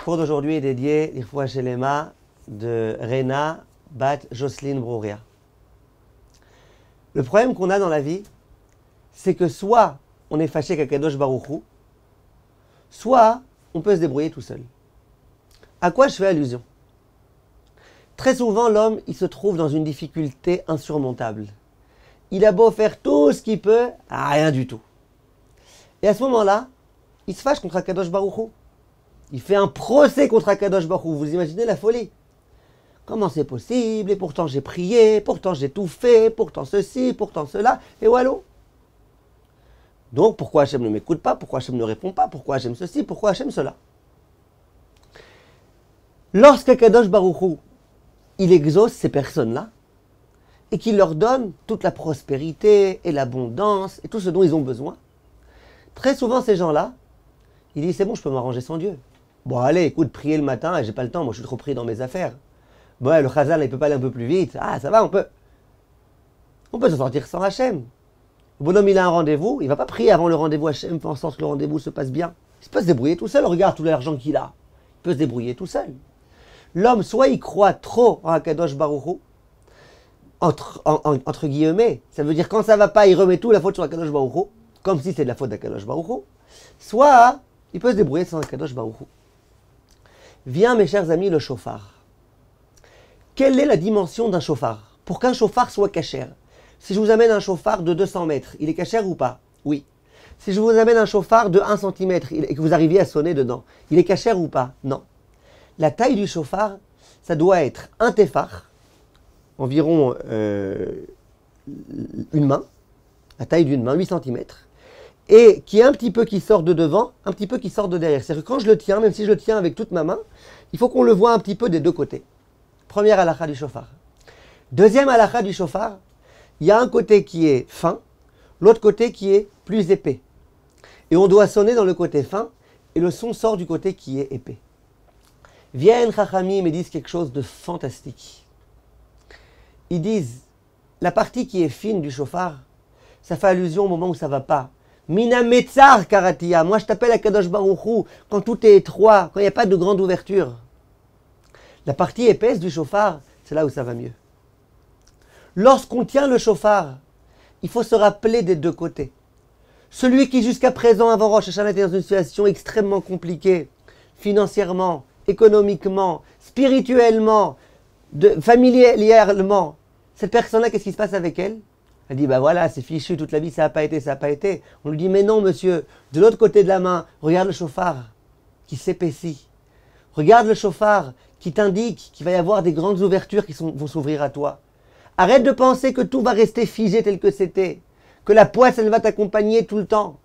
cours d'aujourd'hui est dédié l'Irfoua Shelema de Rena Bat Jocelyne Brouria. Le problème qu'on a dans la vie, c'est que soit on est fâché avec Akadosh Baruch Hu, soit on peut se débrouiller tout seul. À quoi je fais allusion? Très souvent, l'homme, il se trouve dans une difficulté insurmontable. Il a beau faire tout ce qu'il peut, rien du tout. Et à ce moment-là, il se fâche contre Akadosh Baruch Hu. Il fait un procès contre Akadosh Baruch Hu. Vous imaginez la folie? Comment c'est possible? Et pourtant j'ai prié, pourtant j'ai tout fait, pourtant ceci, pourtant cela, et wallo. Donc pourquoi Hachem ne m'écoute pas? Pourquoi Hachem ne répond pas? Pourquoi Hachem ceci? Pourquoi Hachem cela? Lorsqu'Akadosh Baruch Hu, il exauce ces personnes-là, et qu'il leur donne toute la prospérité et l'abondance, et tout ce dont ils ont besoin, très souvent ces gens-là, ils disent c'est bon, je peux m'arranger sans Dieu. Bon allez, écoute, prier le matin, j'ai pas le temps, moi je suis trop pris dans mes affaires. Bon, le Chazal, il peut pas aller un peu plus vite. Ça va, on peut se sortir sans Hachem. Le bonhomme, il a un rendez-vous, il va pas prier avant le rendez-vous. Hachem fait en sorte que le rendez-vous se passe bien. Il peut se débrouiller tout seul, regarde tout l'argent qu'il a. Il peut se débrouiller tout seul. L'homme, soit il croit trop en Akadosh Baruch Hu, entre guillemets, ça veut dire quand ça va pas, il remet tout la faute sur Akadosh Baruch Hu, comme si c'est de la faute d'Akadosh Baruch Hu. Soit il peut se débrouiller sans Akadosh Baruch Hu. Vient, mes chers amis, le shofar. Quelle est la dimension d'un shofar? Pour qu'un shofar soit cachère, si je vous amène un shofar de 200 mètres, il est cachère ou pas? Oui. Si je vous amène un shofar de 1 cm et que vous arriviez à sonner dedans, il est cachère ou pas? Non. La taille du shofar, ça doit être un téphar, environ une main, la taille d'une main, 8 cm, et qui est un petit peu qui sort de devant, un petit peu qui sort de derrière. C'est-à-dire que quand je le tiens, même si je le tiens avec toute ma main, il faut qu'on le voit un petit peu des deux côtés. Première halakha du shofar. Deuxième halakha du shofar, il y a un côté qui est fin, l'autre côté qui est plus épais. Et on doit sonner dans le côté fin, et le son sort du côté qui est épais. Viennent Chachamim et disent quelque chose de fantastique. Ils disent, la partie qui est fine du shofar, ça fait allusion au moment où ça va pas. Mina metzar karatia, moi je t'appelle Akadosh Baruch Hu, quand tout est étroit, quand il n'y a pas de grande ouverture. La partie épaisse du shofar, c'est là où ça va mieux. Lorsqu'on tient le shofar, il faut se rappeler des deux côtés. Celui qui jusqu'à présent, avant Rosh Hashanah, était dans une situation extrêmement compliquée, financièrement, économiquement, spirituellement, familialement, cette personne-là, qu'est-ce qui se passe avec elle? Elle dit, voilà, c'est fichu, toute la vie, ça n'a pas été, ça n'a pas été. On lui dit, mais non, monsieur, de l'autre côté de la main, regarde le shofar qui s'épaissit. Regarde le shofar qui t'indique qu'il va y avoir des grandes ouvertures qui vont s'ouvrir à toi. Arrête de penser que tout va rester figé tel que c'était, que la poisse, elle va t'accompagner tout le temps.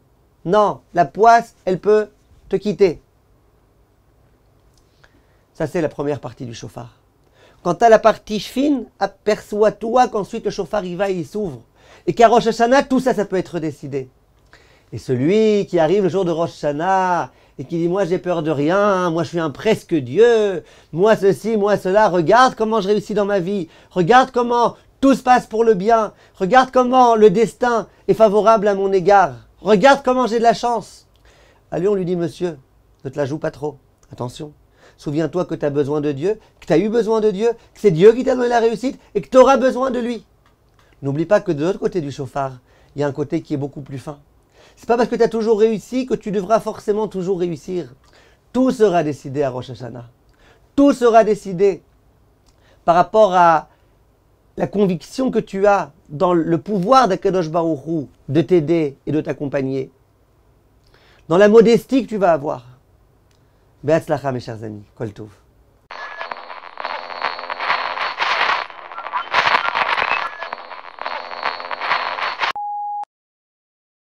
Non, la poisse, elle peut te quitter. Ça, c'est la première partie du shofar. Quant à la partie fine, aperçois-toi qu'ensuite le shofar y va et il s'ouvre. Et qu'à Rosh Hashanah, tout ça, ça peut être décidé. Et celui qui arrive le jour de Rosh Hashanah et qui dit « Moi, j'ai peur de rien, moi, je suis un presque Dieu, moi, ceci, moi, cela, regarde comment je réussis dans ma vie, regarde comment tout se passe pour le bien, regarde comment le destin est favorable à mon égard, regarde comment j'ai de la chance. » À lui, on lui dit « Monsieur, ne te la joue pas trop, attention. Souviens-toi que tu as besoin de Dieu, que tu as eu besoin de Dieu, que c'est Dieu qui t'a donné la réussite et que tu auras besoin de lui. » N'oublie pas que de l'autre côté du shofar, il y a un côté qui est beaucoup plus fin. C'est pas parce que tu as toujours réussi que tu devras forcément toujours réussir. Tout sera décidé à Rosh Hashanah. Tout sera décidé par rapport à la conviction que tu as dans le pouvoir d'Akadosh Baruch Hu de t'aider et de t'accompagner. Dans la modestie que tu vas avoir. Be'atzlacha, mes chers amis. Kol tov.